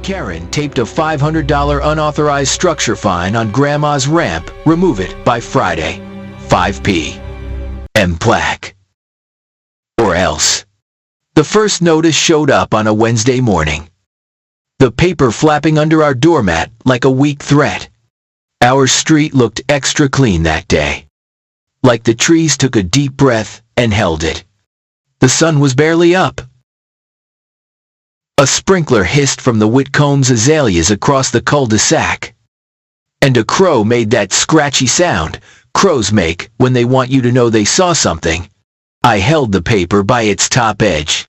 Karen taped a $500 unauthorized structure fine on Grandma's ramp. Remove it by Friday, 5 p.m. plaque. Or else. The first notice showed up on a Wednesday morning. The paper flapping under our doormat like a weak threat. Our street looked extra clean that day. Like the trees took a deep breath and held it. The sun was barely up. A sprinkler hissed from the Whitcomb's azaleas across the cul-de-sac. And a crow made that scratchy sound crows make when they want you to know they saw something. I held the paper by its top edge.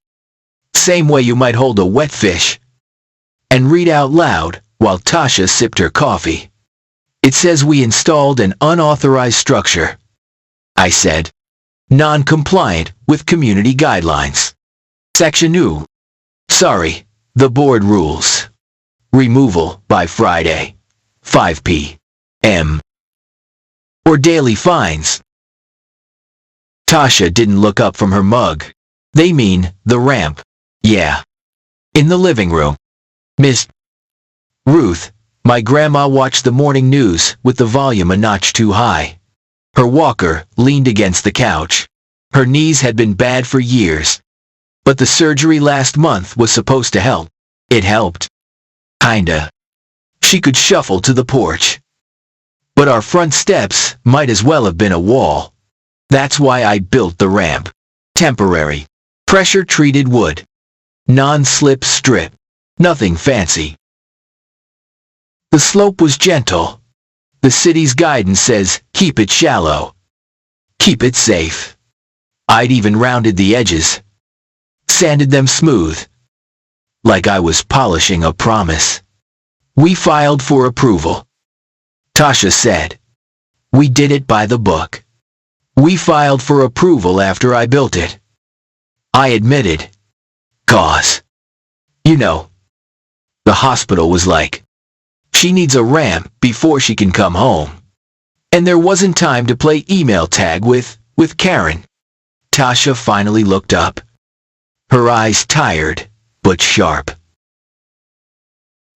Same way you might hold a wet fish. And read out loud while Tasha sipped her coffee. It says we installed an unauthorized structure. I said. Non-compliant with community guidelines. Section 2. Sorry, the board rules. Removal by Friday, 5 p.m. Or daily fines. Tasha didn't look up from her mug. They mean the ramp. Yeah. In the living room. Miss Ruth, my grandma watched the morning news with the volume a notch too high. Her walker leaned against the couch. Her knees had been bad for years. But the surgery last month was supposed to help. It helped. Kinda. She could shuffle to the porch. But our front steps might as well have been a wall. That's why I built the ramp. Temporary. Pressure-treated wood. Non-slip strip. Nothing fancy. The slope was gentle. The city's guidance says, keep it shallow. Keep it safe. I'd even rounded the edges. Sanded them smooth. Like I was polishing a promise. We filed for approval. Tasha said. We did it by the book. We filed for approval after I built it. I admitted. 'Cause, you know, the hospital was like, she needs a ramp before she can come home. And there wasn't time to play email tag with Karen. Tasha finally looked up. Her eyes tired, but sharp.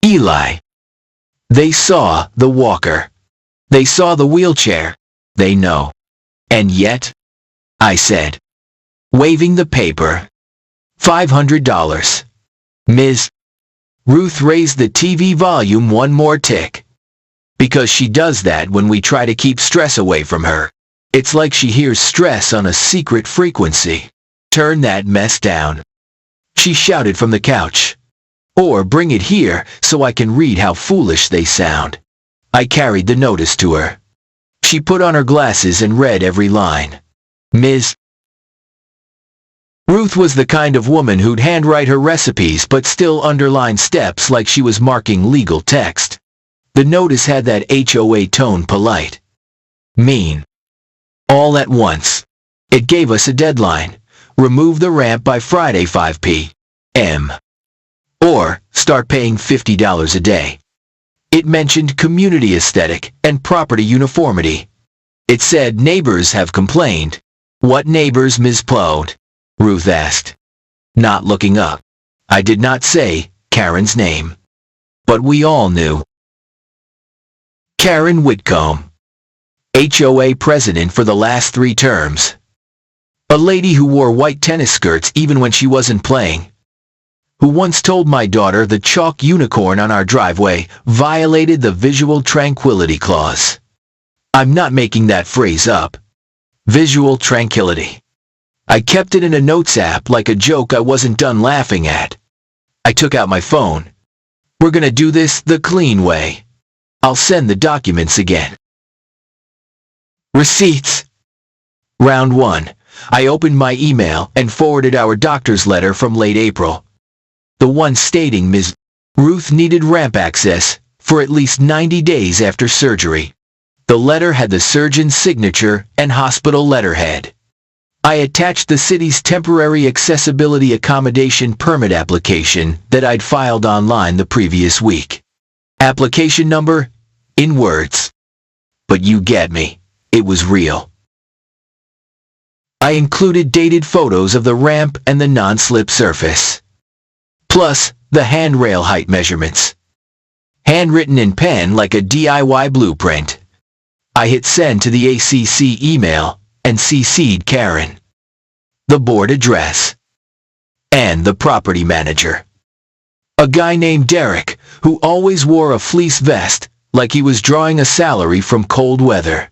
Eli. They saw the walker. They saw the wheelchair. They know. And yet, I said, waving the paper, $500. Ms. Ruth raised the TV volume one more tick. Because she does that when we try to keep stress away from her. It's like she hears stress on a secret frequency. Turn that mess down. She shouted from the couch. Or bring it here so I can read how foolish they sound. I carried the notice to her. She put on her glasses and read every line. Ms. Ruth was the kind of woman who'd handwrite her recipes but still underline steps like she was marking legal text. The notice had that HOA tone, polite. Mean. All at once. It gave us a deadline. Remove the ramp by Friday 5 p.m. Or start paying $50 a day. It mentioned community aesthetic and property uniformity. It said neighbors have complained. What neighbors, Ms. Plode? Ruth asked. Not looking up. I did not say Karen's name. But we all knew. Karen Whitcomb. HOA president for the last 3 terms. A lady who wore white tennis skirts even when she wasn't playing. Who once told my daughter the chalk unicorn on our driveway violated the visual tranquility clause. I'm not making that phrase up. Visual tranquility. I kept it in a notes app like a joke I wasn't done laughing at. I took out my phone. We're gonna do this the clean way. I'll send the documents again. Receipts. Round 1. I opened my email and forwarded our doctor's letter from late April. The one stating Ms. Ruth needed ramp access for at least 90 days after surgery. The letter had the surgeon's signature and hospital letterhead. I attached the city's temporary accessibility accommodation permit application that I'd filed online the previous week. Application number, in words. But you get me, it was real. I included dated photos of the ramp and the non-slip surface. plus the handrail height measurements. Handwritten in pen like a DIY blueprint. I hit send to the ACC email and CC'd Karen, the board address, and the property manager. A guy named Derek, who always wore a fleece vest like he was drawing a salary from cold weather.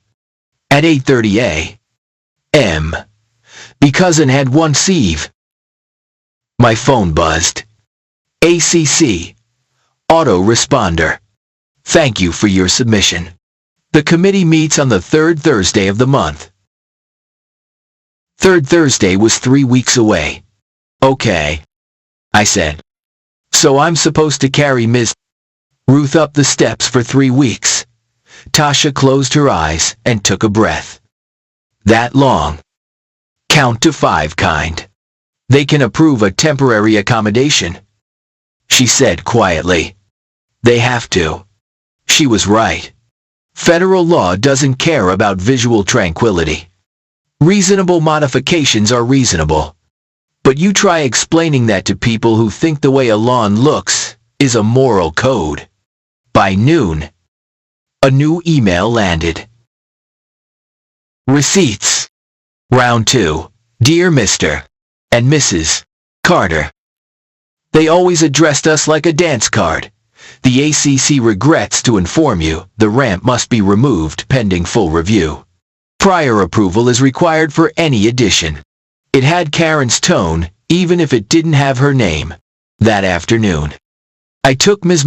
At 8:30 a.m., my cousin had one sieve. My phone buzzed. ACC. Autoresponder. Thank you for your submission. The committee meets on the third Thursday of the month. Third Thursday was 3 weeks away. Okay, I said. So I'm supposed to carry Ms. Ruth up the steps for 3 weeks. Tasha closed her eyes and took a breath. That long. Count to 5 kind. They can approve a temporary accommodation. She said quietly. They have to. She was right. Federal law doesn't care about visual tranquility. Reasonable modifications are reasonable. But you try explaining that to people who think the way a lawn looks is a moral code. By noon, a new email landed. Receipts. Round 2. Dear Mr. and Mrs. Carter. They always addressed us like a dance card. The ACC regrets to inform you the ramp must be removed pending full review. Prior approval is required for any addition. It had Karen's tone, even if it didn't have her name. That afternoon, I took Ms.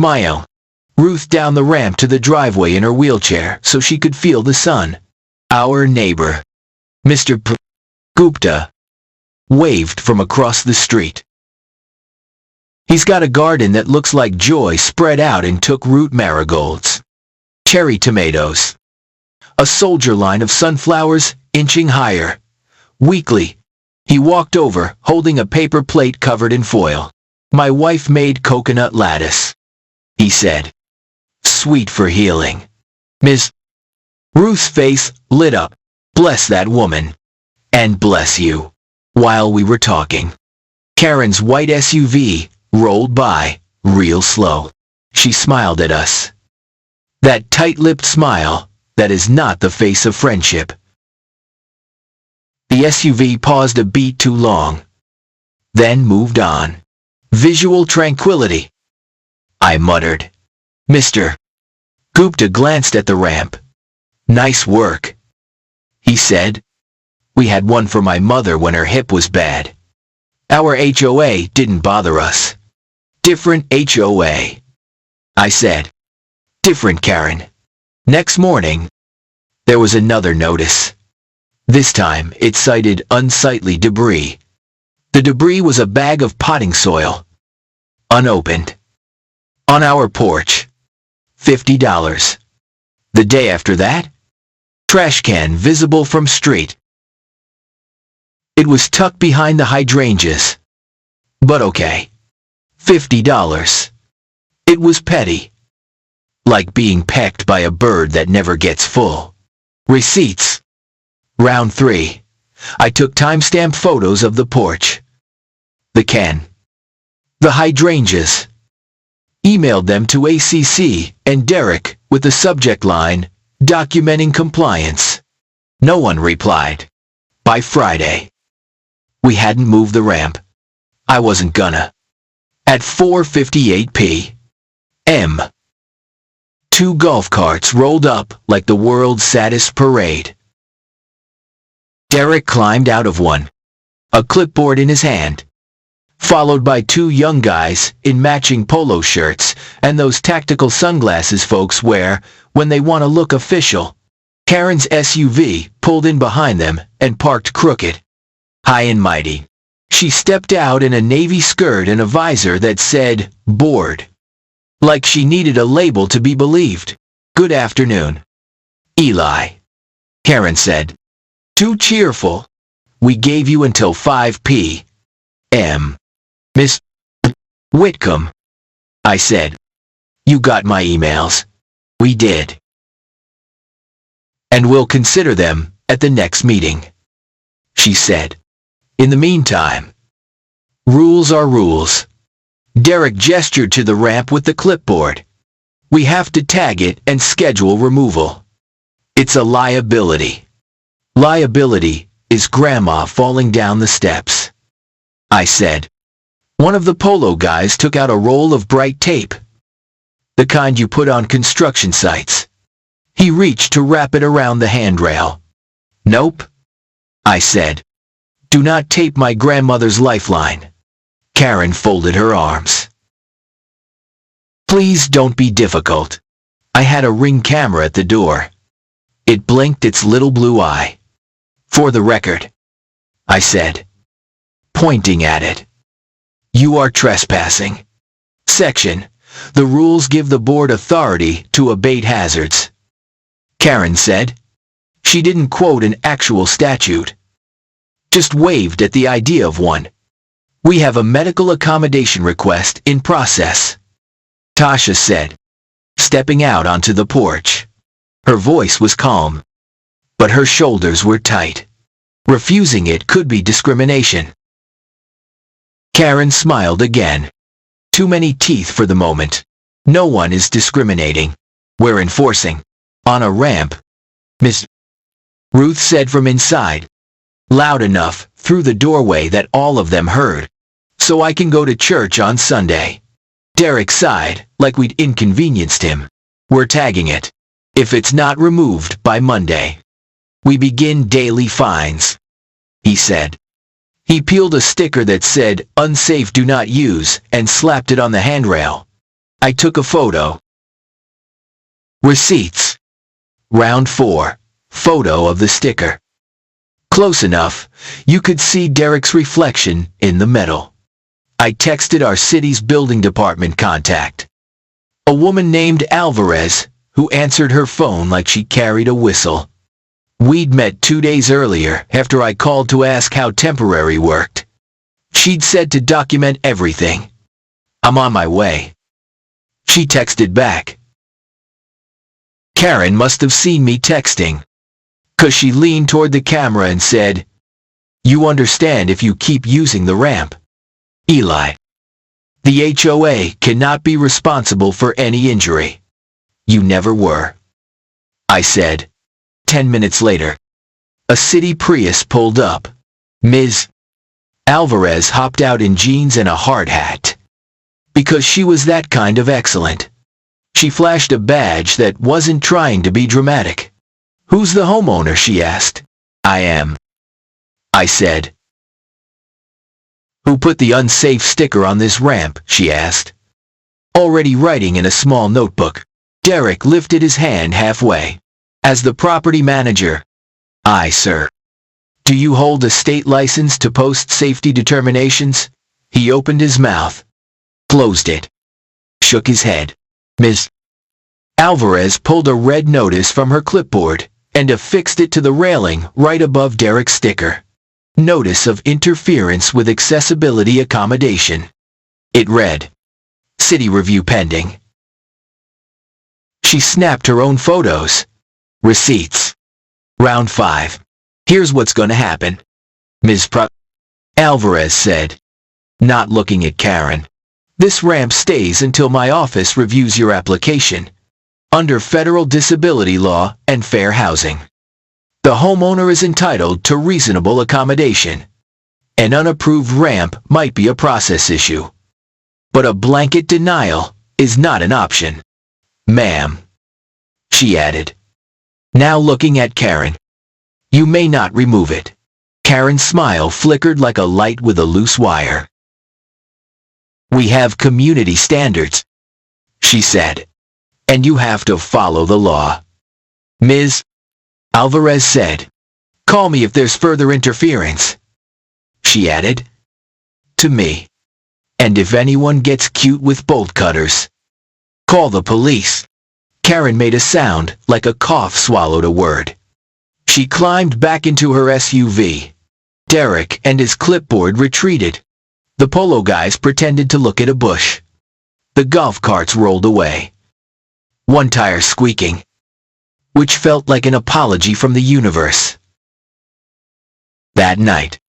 Ruth down the ramp to the driveway in her wheelchair so she could feel the sun. Our neighbor, Mr. Gupta, waved from across the street. He's got a garden that looks like joy spread out and took root marigolds, cherry tomatoes, a soldier line of sunflowers inching higher. Weakly, he walked over, holding a paper plate covered in foil. My wife made coconut lattice, he said. Sweet for healing. Ms. Ruth's face lit up. Bless that woman. And bless you. While we were talking, Karen's white SUV rolled by, real slow. She smiled at us. That tight-lipped smile that is not the face of friendship. The SUV paused a beat too long, then moved on. Visual tranquility, I muttered. Mr. Gupta glanced at the ramp. Nice work, he said. We had one for my mother when her hip was bad. Our HOA didn't bother us. Different HOA, I said. Different, Karen. Next morning, there was another notice. This time, it cited unsightly debris. The debris was a bag of potting soil, unopened, on our porch. $50. The day after that, trash can visible from street. It was tucked behind the hydrangeas. But okay. $50. It was petty. Like being pecked by a bird that never gets full. Receipts. Round 3. I took timestamp photos of the porch, the can, the hydrangeas. Emailed them to ACC and Derek with the subject line, documenting compliance. No one replied. By Friday, we hadn't moved the ramp. I wasn't gonna. At 4:58 p.m., 2 golf carts rolled up like the world's saddest parade. Derek climbed out of one, a clipboard in his hand, followed by 2 young guys in matching polo shirts and those tactical sunglasses folks wear when they want to look official. Karen's SUV pulled in behind them and parked crooked, high and mighty. She stepped out in a navy skirt and a visor that said, bored. Like she needed a label to be believed. Good afternoon, Eli, Karen said. Too cheerful. We gave you until 5 p.m. Miss Whitcomb, I said. You got my emails. We did. And we'll consider them at the next meeting, she said. In the meantime, rules are rules. Derek gestured to the ramp with the clipboard. We have to tag it and schedule removal. It's a liability. Liability is Grandma falling down the steps, I said. One of the polo guys took out a roll of bright tape, the kind you put on construction sites. He reached to wrap it around the handrail. Nope, I said. Do not tape my grandmother's lifeline. Karen folded her arms. Please don't be difficult. I had a Ring camera at the door. It blinked its little blue eye. For the record, I said, pointing at it. You are trespassing. Section. The rules give the board authority to abate hazards. Karen said. She didn't quote an actual statute. Just waved at the idea of one. We have a medical accommodation request in process, Tasha said, stepping out onto the porch. Her voice was calm, but her shoulders were tight. Refusing it could be discrimination. Karen smiled again. Too many teeth for the moment. No one is discriminating. We're enforcing. On a ramp, Miss Ruth said from inside, loud enough through the doorway that all of them heard. So I can go to church on Sunday. Derek sighed, like we'd inconvenienced him. We're tagging it. If it's not removed by Monday, we begin daily fines, he said. He peeled a sticker that said, Unsafe do not use, and slapped it on the handrail. I took a photo. Receipts. Round 4. Photo of the sticker. Close enough, you could see Derek's reflection in the metal. I texted our city's building department contact, a woman named Alvarez, who answered her phone like she carried a whistle. We'd met 2 days earlier after I called to ask how temporary worked. She'd said to document everything. I'm on my way. She texted back. Karen must have seen me texting, 'cause she leaned toward the camera and said, You understand if you keep using the ramp. Eli. The HOA cannot be responsible for any injury. You never were. I said. 10 minutes later, a city Prius pulled up. Ms. Alvarez hopped out in jeans and a hard hat. Because she was that kind of excellent. She flashed a badge that wasn't trying to be dramatic. Who's the homeowner, she asked. I am, I said. Who put the unsafe sticker on this ramp, she asked. Already writing in a small notebook, Derek lifted his hand halfway. As the property manager. Aye, sir. Do you hold a state license to post safety determinations? He opened his mouth, closed it, shook his head. Ms. Alvarez pulled a red notice from her clipboard and affixed it to the railing right above Derek's sticker. Notice of interference with accessibility accommodation. It read, City review pending. She snapped her own photos. Receipts. Round 5. Here's what's gonna happen, Ms. Alvarez said, not looking at Karen. This ramp stays until my office reviews your application. Under federal disability law and fair housing, the homeowner is entitled to reasonable accommodation. An unapproved ramp might be a process issue, but a blanket denial is not an option. Ma'am, she added, now looking at Karen. You may not remove it. Karen's smile flickered like a light with a loose wire. We have community standards, she said, and you have to follow the law. Ms. Alvarez said, call me if there's further interference. She added, to me. And if anyone gets cute with bolt cutters, call the police. Karen made a sound like a cough swallowed a word. She climbed back into her SUV. Derek and his clipboard retreated. The polo guys pretended to look at a bush. The golf carts rolled away, one tire squeaking, which felt like an apology from the universe. That night,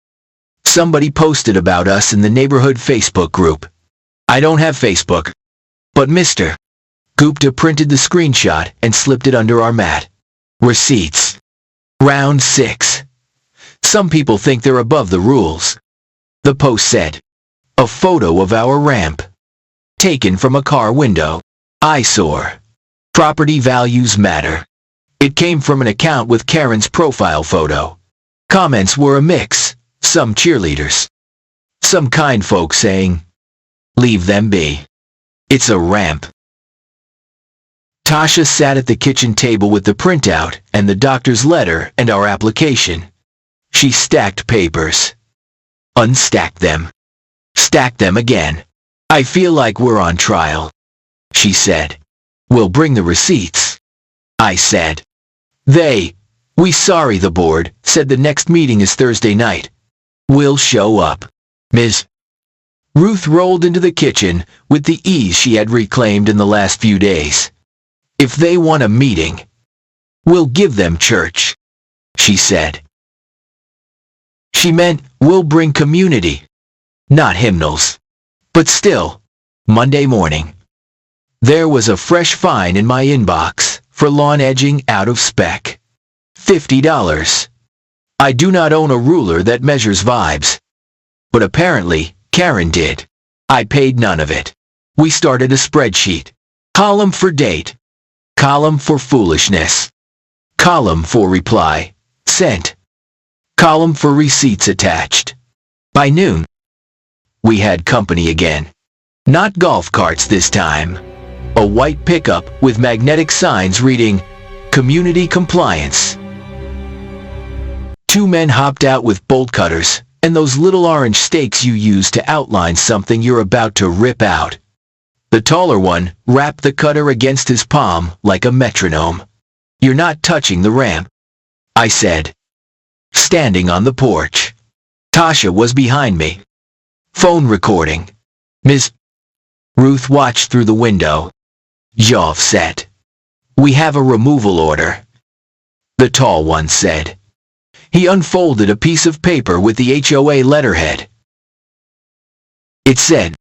somebody posted about us in the neighborhood Facebook group. I don't have Facebook. But Mr. Gupta printed the screenshot and slipped it under our mat. Receipts. Round 6. Some people think they're above the rules. The post said. A photo of our ramp. Taken from a car window. Eyesore. Property values matter. It came from an account with Karen's profile photo. Comments were a mix. Some cheerleaders. Some kind folks saying, leave them be. It's a ramp. Tasha sat at the kitchen table with the printout and the doctor's letter and our application. She stacked papers. Unstacked them. Stacked them again. I feel like we're on trial. She said. We'll bring the receipts. I said. We sorry the board said the next meeting is Thursday night. We'll show up. Ms. Ruth rolled into the kitchen with the ease she had reclaimed in the last few days. If they want a meeting, we'll give them church, she said. She meant we'll bring community, not hymnals. But still, Monday morning, there was a fresh fine in my inbox for lawn edging out of spec. $50. I do not own a ruler that measures vibes. But apparently, Karen did. I paid none of it. We started a spreadsheet. Column for date. Column for foolishness. Column for reply. Sent. Column for receipts attached. By noon, we had company again. Not golf carts this time. A white pickup with magnetic signs reading, Community Compliance. 2 men hopped out with bolt cutters and those little orange stakes you use to outline something you're about to rip out. The taller one rapped the cutter against his palm like a metronome. You're not touching the ramp, I said. Standing on the porch. Tasha was behind me. Phone recording. Ms. Ruth watched through the window. Jaw set. We have a removal order, the tall one said. He unfolded a piece of paper with the HOA letterhead. It said,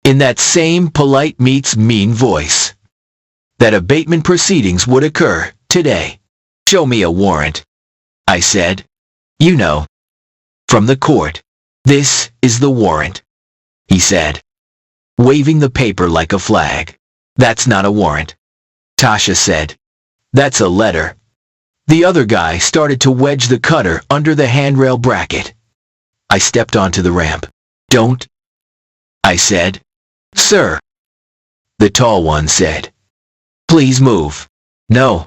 in that same polite meets mean voice, that abatement proceedings would occur today. Show me a warrant, I said. You know, from the court. This is the warrant, he said, waving the paper like a flag. That's not a warrant, Tasha said. That's a letter. The other guy started to wedge the cutter under the handrail bracket. I stepped onto the ramp. Don't, I said. Sir, the tall one said. Please move. No.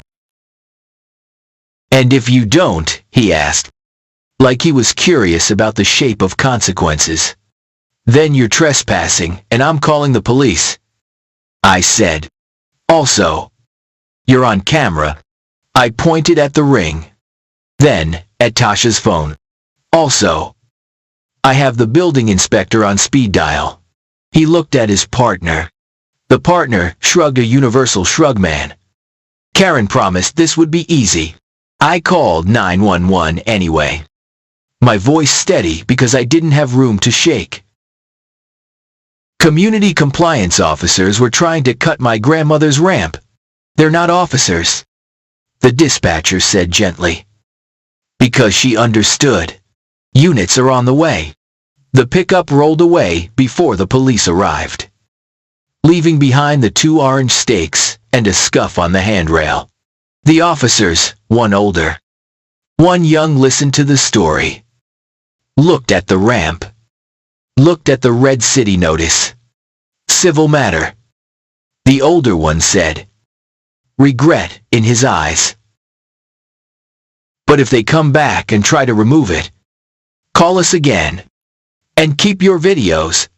And if you don't, he asked, like he was curious about the shape of consequences. Then you're trespassing, and I'm calling the police. I said. Also, you're on camera. I pointed at the ring. Then, at Tasha's phone. Also, I have the building inspector on speed dial. He looked at his partner. The partner shrugged a universal shrug man. Karen promised this would be easy. I called 911 anyway. My voice steady because I didn't have room to shake. Community compliance officers were trying to cut my grandmother's ramp. They're not officers, the dispatcher said gently. Because she understood. Units are on the way. The pickup rolled away before the police arrived, leaving behind the 2 orange stakes and a scuff on the handrail. The officers, one older, one young, listened to the story. Looked at the ramp. Looked at the red city notice. Civil matter. The older one said. Regret in his eyes. But if they come back and try to remove it, call us again. And keep your videos.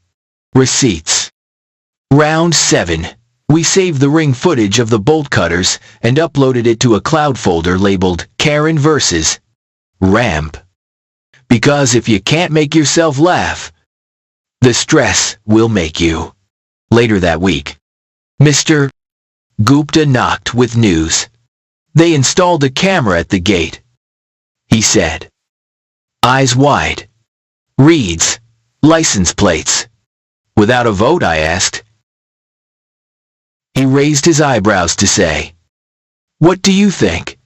Receipts. Round 7. We saved the ring footage of the bolt cutters and uploaded it to a cloud folder labeled Karen vs. Ramp. Because if you can't make yourself laugh, the stress will make you. Later that week, Mr. Gupta knocked with news. They installed a camera at the gate, he said. Eyes wide. Reads, license plates. Without a vote, I asked. He raised his eyebrows to say, "What do you think?"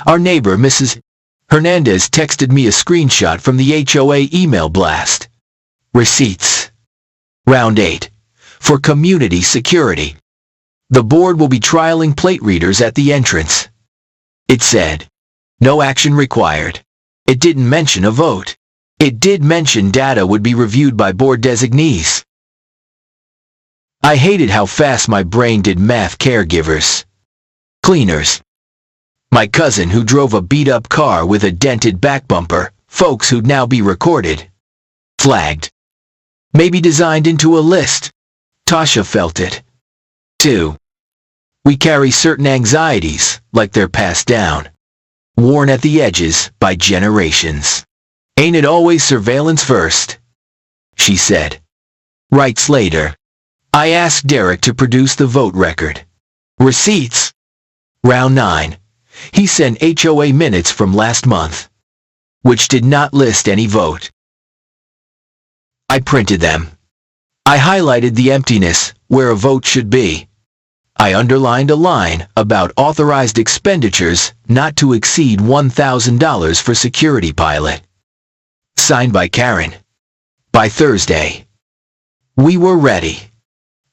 Our neighbor, Mrs. Hernandez, texted me a screenshot from the HOA email blast. Receipts. Round 8. For community security. The board will be trialing plate readers at the entrance. It said, "No action required." It didn't mention a vote. It did mention data would be reviewed by board designees. I hated how fast my brain did math. Caregivers. Cleaners. My cousin who drove a beat-up car with a dented back bumper, folks who'd now be recorded. Flagged. Maybe designed into a list. Tasha felt it. too. We carry certain anxieties, like they're passed down. Worn at the edges by generations. Ain't it always surveillance first? She said. Writes later. I asked Derek to produce the vote record. Receipts. Round 9. He sent HOA minutes from last month, which did not list any vote. I printed them. I highlighted the emptiness where a vote should be. I underlined a line about authorized expenditures not to exceed $1,000 for security pilot. Signed by Karen. By Thursday, we were ready.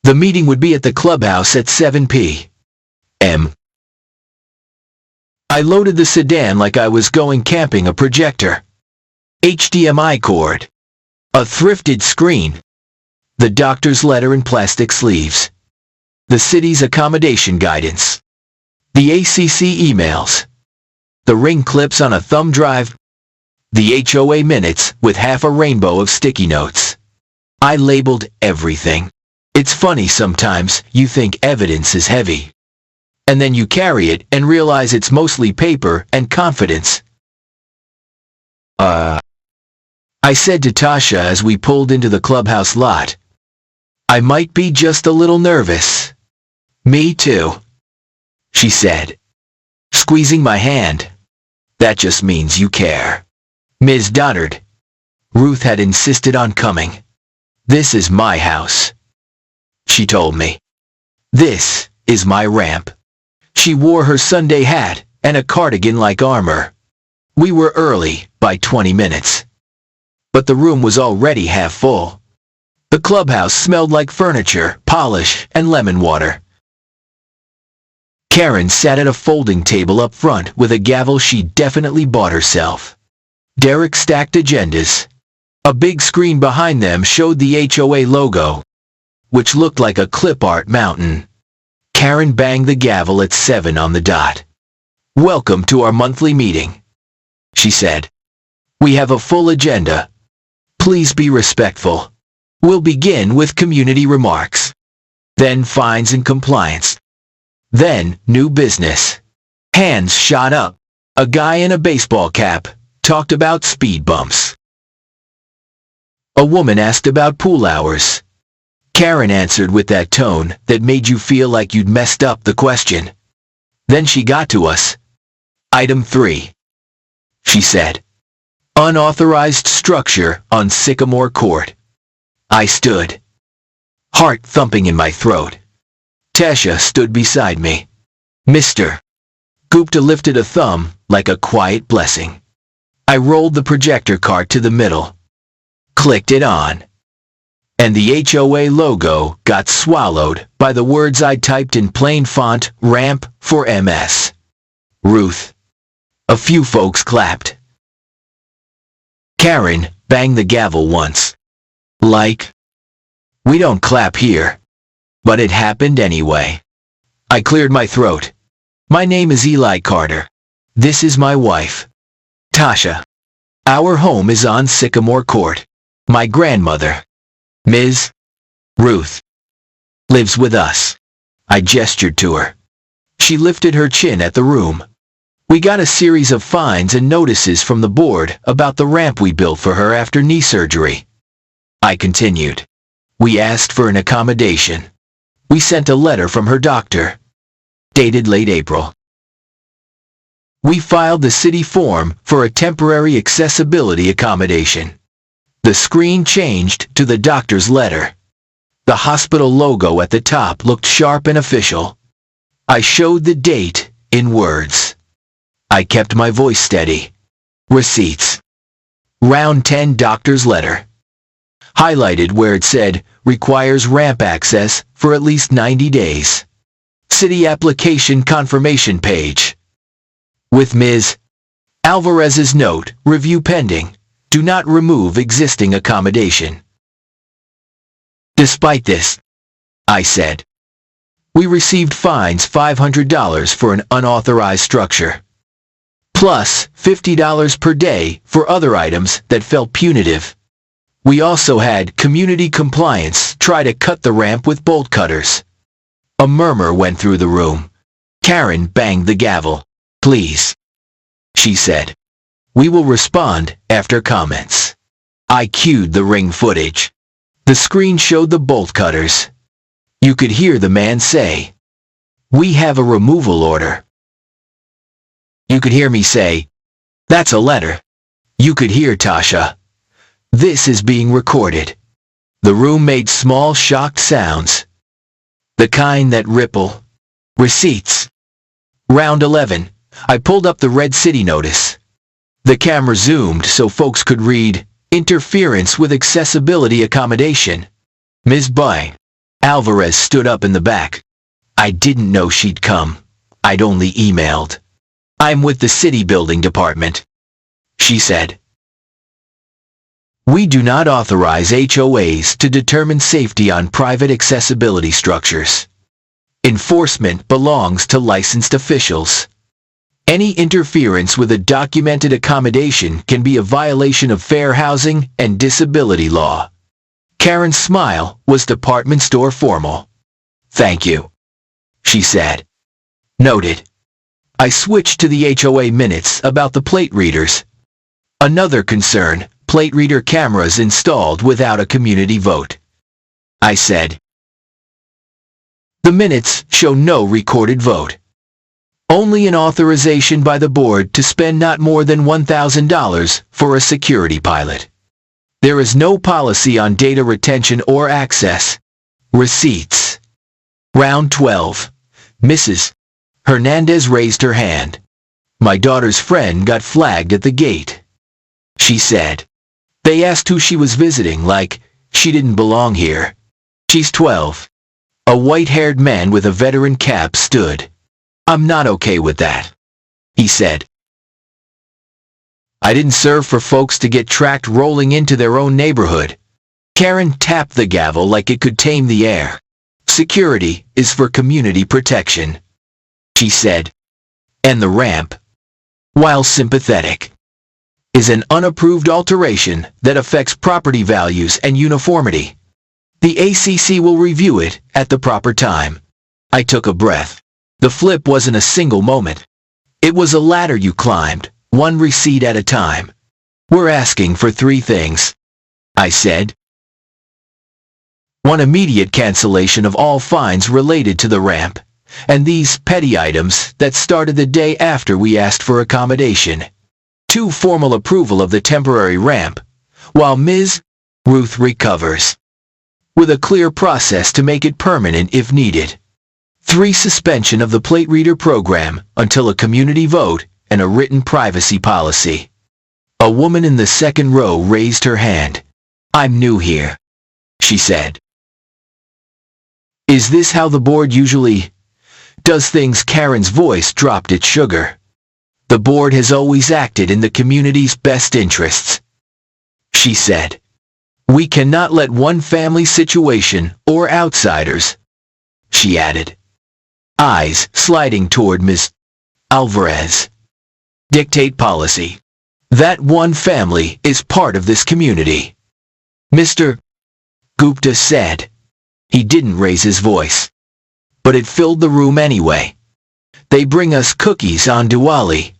The meeting would be at the clubhouse at 7 p.m. I loaded the sedan like I was going camping. A projector, HDMI cord, a thrifted screen, the doctor's letter in plastic sleeves, the city's accommodation guidance, the ACC emails, the ring clips on a thumb drive, the HOA minutes with half a rainbow of sticky notes. I labeled everything. It's funny sometimes you think evidence is heavy, and then you carry it and realize it's mostly paper and confidence. I said to Tasha as we pulled into the clubhouse lot. I might be just a little nervous. Me too, she said, squeezing my hand. That just means you care. Ms. Doddard. Ruth had insisted on coming. This is my house, she told me. This is my ramp. She wore her Sunday hat and a cardigan like armor. We were early by 20 minutes. But the room was already half full. The clubhouse smelled like furniture, polish, and lemon water. Karen sat at a folding table up front with a gavel she'd definitely bought herself. Derek stacked agendas. A big screen behind them showed the HOA logo, which looked like a clip art mountain. Karen banged the gavel at 7 on the dot. Welcome to our monthly meeting, she said. We have a full agenda. Please be respectful. We'll begin with community remarks, then fines and compliance, then new business. Hands shot up. A guy in a baseball cap talked about speed bumps. A woman asked about pool hours. Karen answered with that tone that made you feel like you'd messed up the question. Then she got to us. Item 3, she said. Unauthorized structure on Sycamore Court. I stood, heart thumping in my throat. Tasha stood beside me. Mr. Gupta lifted a thumb like a quiet blessing. I rolled the projector cart to the middle, clicked it on, and the HOA logo got swallowed by the words I typed in plain font, ramp for MS. Ruth. A few folks clapped. Karen banged the gavel once. Like, we don't clap here. But it happened anyway. I cleared my throat. My name is Eli Carter. This is my wife, Tasha. Our home is on Sycamore Court. My grandmother, Ms. Ruth, lives with us. I gestured to her. She lifted her chin at the room. We got a series of fines and notices from the board about the ramp we built for her after knee surgery. I continued. We asked for an accommodation. We sent a letter from her doctor, dated late April. We filed the city form for a temporary accessibility accommodation. The screen changed to the doctor's letter. The hospital logo at the top looked sharp and official. I showed the date in words. I kept my voice steady. Receipts. Round 10 doctor's letter. Highlighted where it said, requires ramp access for at least 90 days. City application confirmation page. With Ms. Alvarez's note, review pending. Do not remove existing accommodation. Despite this, I said, we received fines $500 for an unauthorized structure, plus $50 per day for other items that felt punitive. We also had community compliance try to cut the ramp with bolt cutters. A murmur went through the room. Karen banged the gavel. Please, she said. We will respond after comments. I cued the ring footage. The screen showed the bolt cutters. You could hear the man say, we have a removal order. You could hear me say, that's a letter. You could hear Tasha. This is being recorded. The room made small shocked sounds. The kind that ripple. Receipts. Round 11. I pulled up the red city notice. The camera zoomed so folks could read, interference with accessibility accommodation. Ms. Alvarez stood up in the back. I didn't know she'd come. I'd only emailed. I'm with the city building department, she said. We do not authorize HOAs to determine safety on private accessibility structures. Enforcement belongs to licensed officials. Any interference with a documented accommodation can be a violation of fair housing and disability law. Karen's smile was department store formal. Thank you, she said. Noted. I switched to the HOA minutes about the plate readers. Another concern, plate reader cameras installed without a community vote. I said, the minutes show no recorded vote. Only an authorization by the board to spend not more than $1,000 for a security pilot. There is no policy on data retention or access. Receipts. Round 12. Mrs. Hernandez raised her hand. My daughter's friend got flagged at the gate. She said. They asked who she was visiting, like she didn't belong here. She's 12. A white-haired man with a veteran cap stood. I'm not okay with that, he said. I didn't serve for folks to get tracked rolling into their own neighborhood. Karen tapped the gavel like it could tame the air. Security is for community protection, she said. And the ramp, while sympathetic, is an unapproved alteration that affects property values and uniformity. The ACC will review it at the proper time. I took a breath. The flip wasn't a single moment. It was a ladder you climbed, one receipt at a time. We're asking for 3 things, I said. 1 immediate cancellation of all fines related to the ramp, and these petty items that started the day after we asked for accommodation. 2 formal approval of the temporary ramp, while Ms. Ruth recovers, with a clear process to make it permanent if needed. 3 suspension of the plate reader program until a community vote and a written privacy policy. A woman in the second row raised her hand. I'm new here, she said. Is this how the board usually does things? Karen's voice dropped its sugar. The board has always acted in the community's best interests, she said. We cannot let one family situation or outsiders, she added, eyes sliding toward Ms. Alvarez, dictate policy. That one family is part of this community. Mr. Gupta said. He didn't raise his voice, but it filled the room anyway. They bring us cookies on Diwali.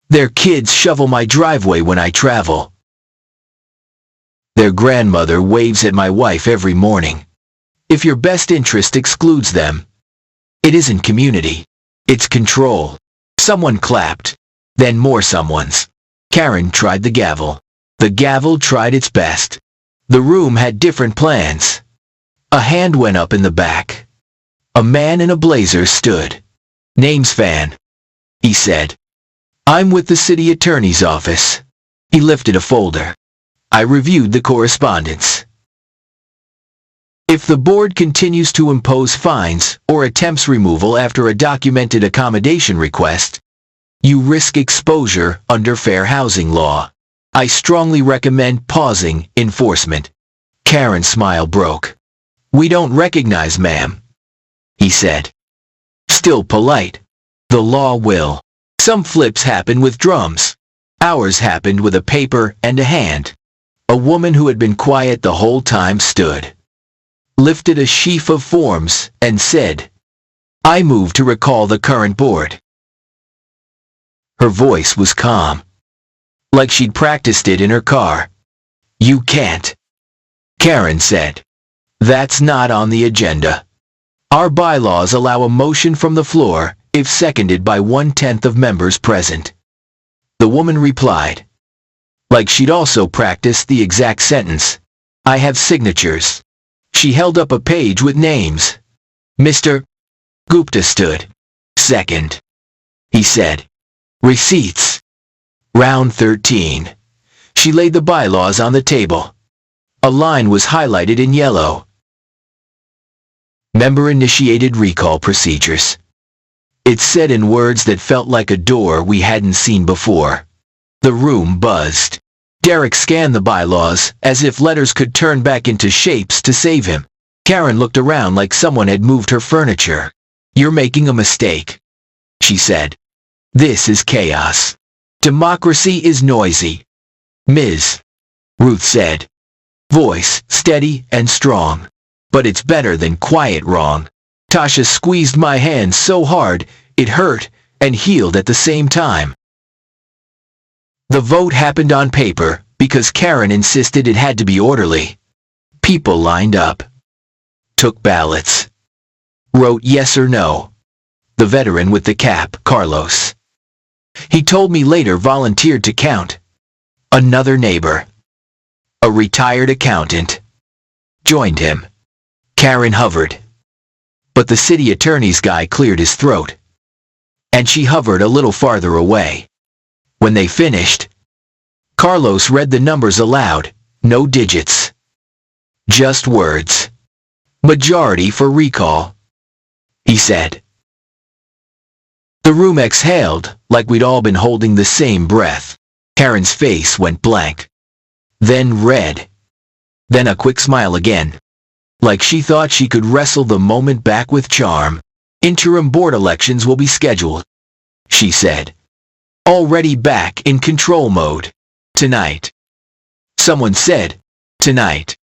Their kids shovel my driveway when I travel. Their grandmother waves at my wife every morning. If your best interest excludes them, it isn't community, it's control. Someone clapped, then more someones. Karen tried the gavel. The gavel tried its best. The room had different plans. A hand went up in the back. A man in a blazer stood. "Name's Fan," he said. "I'm with the city attorney's office." He lifted a folder. I reviewed the correspondence. "If the board continues to impose fines or attempts removal after a documented accommodation request, you risk exposure under fair housing law. I strongly recommend pausing enforcement." Karen's smile broke. "We don't recognize, ma'am," he said. Still polite. "The law will. Some flips happen with drums. Ours happened with a paper and a hand." A woman who had been quiet the whole time stood, lifted a sheaf of forms, and said, "I move to recall the current board." Her voice was calm, like she'd practiced it in her car. "You can't," Karen said. "That's not on the agenda. Our bylaws allow a motion from the floor if seconded by 1/10 of members present." The woman replied, like she'd also practiced the exact sentence, "I have signatures." She held up a page with names. Mr. Gupta stood. "Second," he said. "Receipts." Round 13. She laid the bylaws on the table. A line was highlighted in yellow. Member-initiated recall procedures. It said in words that felt like a door we hadn't seen before. The room buzzed. Derek scanned the bylaws as if letters could turn back into shapes to save him. Karen looked around like someone had moved her furniture. "You're making a mistake," she said. "This is chaos. Democracy is noisy." "Ms. Ruth said, voice steady and strong. "But it's better than quiet wrong." Tasha squeezed my hand so hard it hurt and healed at the same time. The vote happened on paper because Karen insisted it had to be orderly. People lined up, took ballots, wrote yes or no. The veteran with the cap, Carlos, he told me later, volunteered to count. Another neighbor, a retired accountant, joined him. Karen hovered, but the city attorney's guy cleared his throat, and she hovered a little farther away. When they finished, Carlos read the numbers aloud, no digits, just words. "Majority for recall," he said. The room exhaled like we'd all been holding the same breath. Karen's face went blank, then red, then a quick smile again, like she thought she could wrestle the moment back with charm. "Interim board elections will be scheduled," she said. "Already back in control mode. Tonight." Someone said, "Tonight."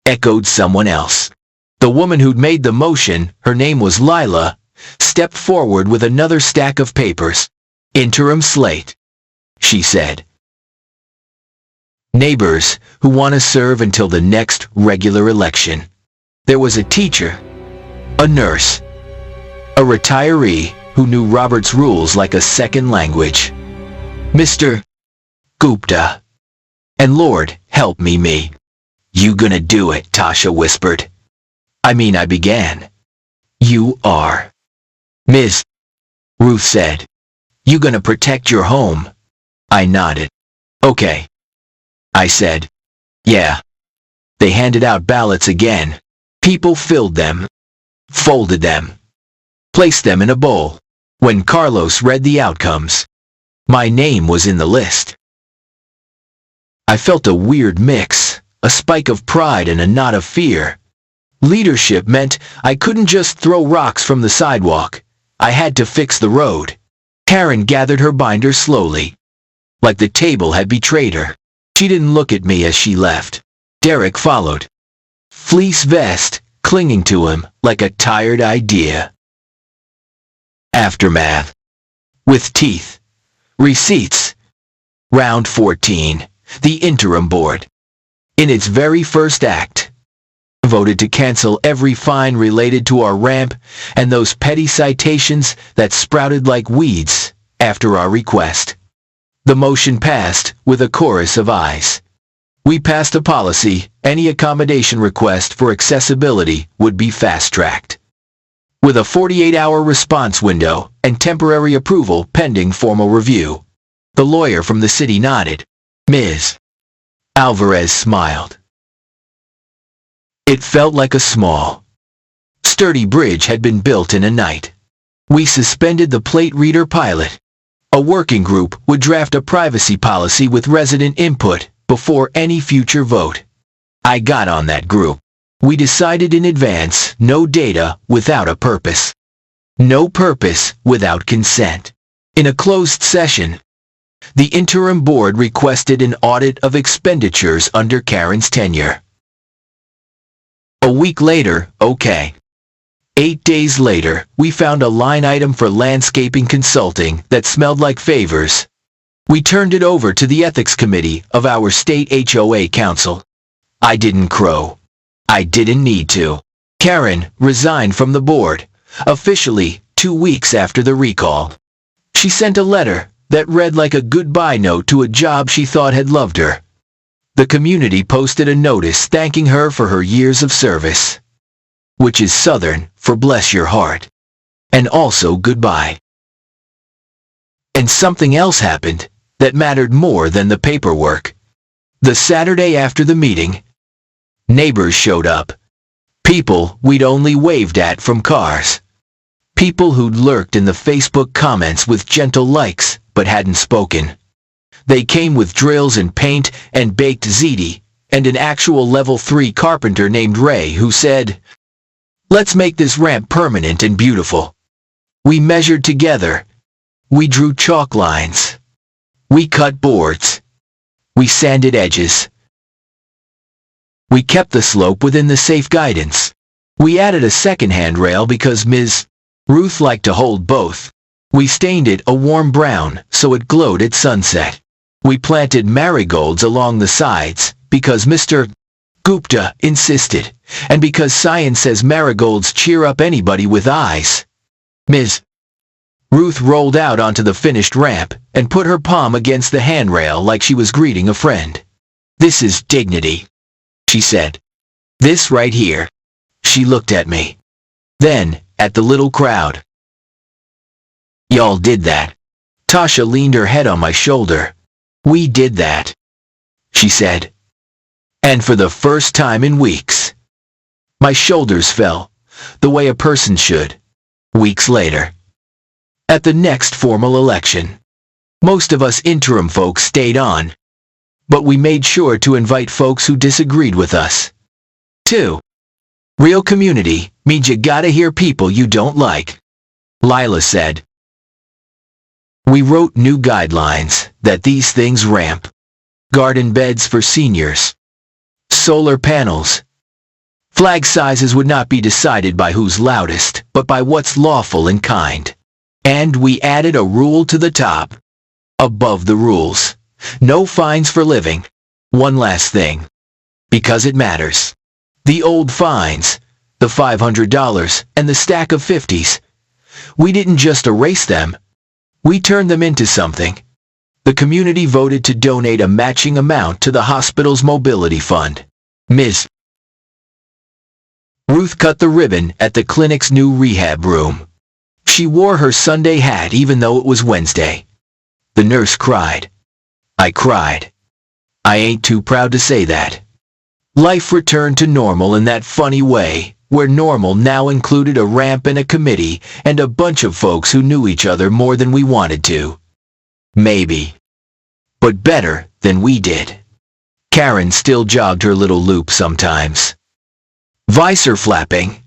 Echoed someone else. The woman who'd made the motion, her name was Lila, stepped forward with another stack of papers. "Interim slate," she said. "Neighbors who want to serve until the next regular election." There was a teacher, a nurse, a retiree who knew Robert's rules like a second language. "Mr. Gupta, and Lord help me. You gonna do it," Tasha whispered. I began. "You are." "Ms. Ruth said, "You gonna protect your home?" I nodded. "Okay," I said. "Yeah." They handed out ballots again. People filled them, folded them, placed them in a bowl. When Carlos read the outcomes, my name was in the list. I felt a weird mix, a spike of pride and a knot of fear. Leadership meant I couldn't just throw rocks from the sidewalk. I had to fix the road. Karen gathered her binder slowly, like the table had betrayed her. She didn't look at me as she left. Derek followed, fleece vest clinging to him like a tired idea. Aftermath. With teeth. Receipts. Round 14. The interim board, in its very first act, voted to cancel every fine related to our ramp and those petty citations that sprouted like weeds after our request. The motion passed with a chorus of ayes. We passed a policy: any accommodation request for accessibility would be fast-tracked, with a 48-hour response window and temporary approval pending formal review. The lawyer from the city nodded. Ms. Alvarez smiled. It felt like a small, sturdy bridge had been built in a night. We suspended the plate reader pilot. A working group would draft a privacy policy with resident input before any future vote. I got on that group. We decided in advance: no data without a purpose. No purpose without consent. In a closed session, the interim board requested an audit of expenditures under Karen's tenure. A week later, okay. 8 days later, we found a line item for landscaping consulting that smelled like favors. We turned it over to the ethics committee of our state HOA council. I didn't crow. I didn't need to. Karen resigned from the board, officially 2 weeks after the recall. She sent a letter that read like a goodbye note to a job she thought had loved her. The community posted a notice thanking her for her years of service, which is Southern for bless your heart, and also goodbye. And something else happened that mattered more than the paperwork. The Saturday after the meeting, neighbors showed up. People we'd only waved at from cars. People who'd lurked in the Facebook comments with gentle likes but hadn't spoken. They came with drills and paint and baked ziti, and an actual level 3 carpenter named Ray who said, "Let's make this ramp permanent and beautiful." We measured together. We drew chalk lines. We cut boards. We sanded edges. We kept the slope within the safe guidance. We added a second handrail because Ms. Ruth liked to hold both. We stained it a warm brown so it glowed at sunset. We planted marigolds along the sides because Mr. Gupta insisted, and because science says marigolds cheer up anybody with eyes. Ms. Ruth rolled out onto the finished ramp and put her palm against the handrail like she was greeting a friend. "This is dignity," she said. "This right here." She looked at me. Then, at the little crowd. "Y'all did that." Tasha leaned her head on my shoulder. "We did that," she said. And for the first time in weeks, my shoulders fell, the way a person should. Weeks later, at the next formal election, most of us interim folks stayed on, but we made sure to invite folks who disagreed with us, too. Real community means you gotta hear people you don't like, Lila said. We wrote new guidelines that these things ramp. Garden beds for seniors. Solar panels. Flag sizes would not be decided by who's loudest, but by what's lawful and kind. And we added a rule to the top. Above the rules. No fines for living. One last thing. Because it matters. The old fines, the $500 and the stack of 50s. We didn't just erase them. We turned them into something. The community voted to donate a matching amount to the hospital's mobility fund. Ms. Ruth cut the ribbon at the clinic's new rehab room. She wore her Sunday hat even though it was Wednesday. The nurse cried. I cried. I ain't too proud to say that. Life returned to normal in that funny way, where normal now included a ramp and a committee and a bunch of folks who knew each other more than we wanted to. Maybe. But better than we did. Karen still jogged her little loop sometimes. Visor flapping.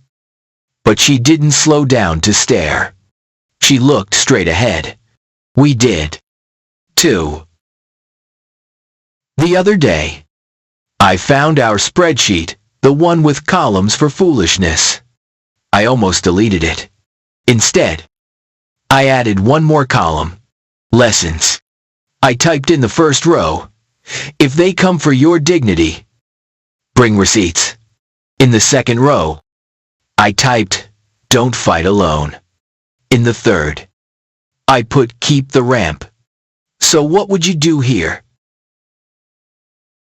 But she didn't slow down to stare. She looked straight ahead. We did, too. The other day, I found our spreadsheet, the one with columns for foolishness. I almost deleted it. Instead, I added one more column. Lessons. I typed in the first row. If they come for your dignity, bring receipts. In the second row, I typed, don't fight alone. In the third, I put keep the ramp. So what would you do here?